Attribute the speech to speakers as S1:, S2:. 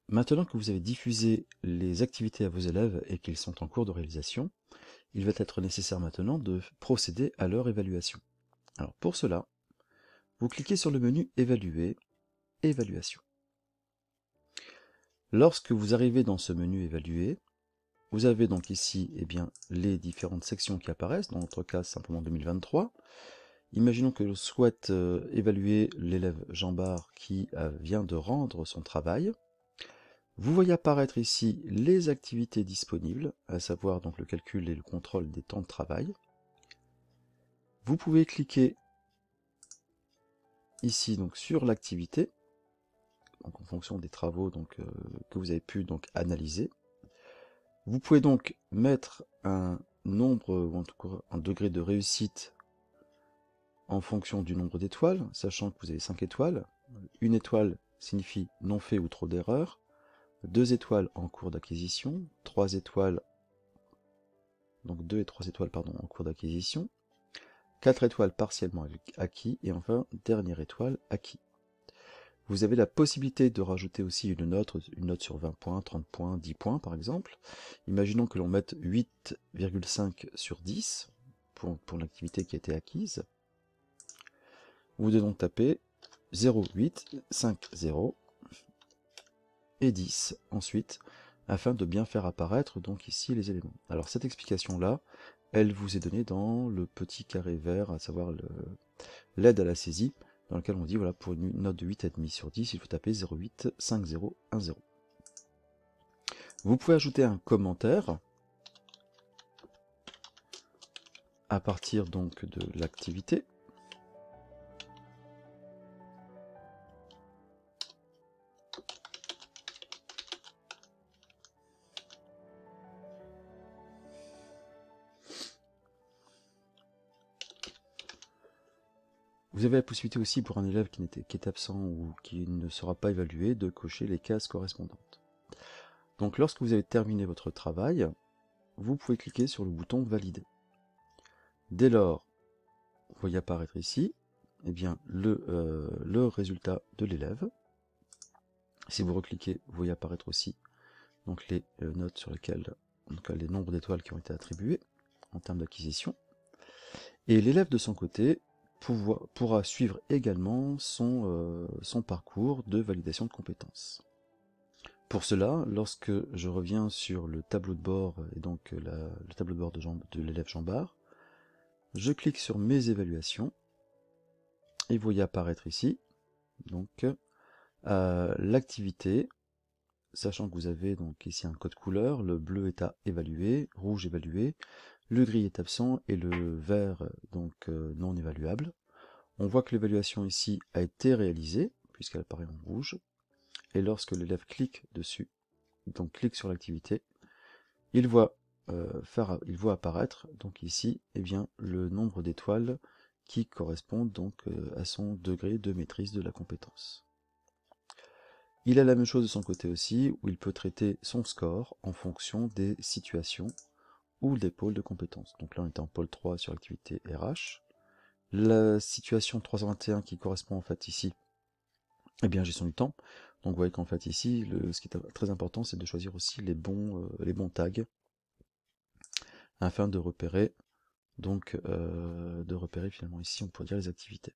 S1: Maintenant que vous avez diffusé les activités à vos élèves et qu'ils sont en cours de réalisation, il va être nécessaire maintenant de procéder à leur évaluation. Alors pour cela, vous cliquez sur le menu Évaluer, Évaluation. Lorsque vous arrivez dans ce menu Évaluer, vous avez donc ici les différentes sections qui apparaissent, dans notre cas simplement 2023. Imaginons que l'on souhaite évaluer l'élève Jean Bart qui vient de rendre son travail. Vous voyez apparaître ici les activités disponibles, à savoir donc le calcul et le contrôle des temps de travail. Vous pouvez cliquer ici donc sur l'activité, en fonction des travaux que vous avez pu analyser. Vous pouvez donc mettre un nombre, ou en tout cas un degré de réussite en fonction du nombre d'étoiles, sachant que vous avez 5 étoiles. Une étoile signifie non fait ou trop d'erreurs. 2 étoiles en cours d'acquisition, 3 étoiles, donc 2 et 3 étoiles pardon, en cours d'acquisition, 4 étoiles partiellement acquis, et enfin, dernière étoile acquis. Vous avez la possibilité de rajouter aussi une note sur 20 points, 30 points, 10 points par exemple. Imaginons que l'on mette 8,5 sur 10 pour l'activité qui a été acquise. Vous devez donc taper 0, 8, 5, 0 et 10 ensuite, afin de bien faire apparaître donc ici les éléments. Alors cette explication-là, elle vous est donnée dans le petit carré vert, à savoir l'aide à la saisie, dans lequel on dit, voilà, pour une note de 8,5 sur 10, il faut taper 0,8, 5, 0, 1, 0. Vous pouvez ajouter un commentaire à partir donc de l'activité. Vous avez la possibilité aussi pour un élève qui est absent ou qui ne sera pas évalué de cocher les cases correspondantes. Donc lorsque vous avez terminé votre travail, vous pouvez cliquer sur le bouton Valider. Dès lors, vous voyez apparaître ici le résultat de l'élève. Si vous recliquez, vous voyez apparaître aussi donc les notes sur lesquelles, en tout cas les nombres d'étoiles qui ont été attribués en termes d'acquisition. Et l'élève de son côté pourra suivre également son parcours de validation de compétences. Pour cela, lorsque je reviens sur le tableau de bord, et donc le tableau de bord de l'élève Jean Bart, je clique sur mes évaluations, et vous voyez apparaître ici donc l'activité, sachant que vous avez donc ici un code couleur, le bleu est à évaluer, rouge évalué, le gris est absent et le vert donc non évaluable. On voit que l'évaluation ici a été réalisée, puisqu'elle apparaît en rouge, et lorsque l'élève clique dessus, donc clique sur l'activité, il voit apparaître donc ici le nombre d'étoiles qui correspondent donc à son degré de maîtrise de la compétence. Il a la même chose de son côté aussi, où il peut traiter son score en fonction des situations ou des pôles de compétences. Donc là on est en pôle 3 sur l'activité RH. La situation 321 qui correspond en fait ici, gestion du temps. Donc vous voyez qu'en fait ici, ce qui est très important, c'est de choisir aussi les bons tags afin de repérer finalement ici on pourrait dire les activités.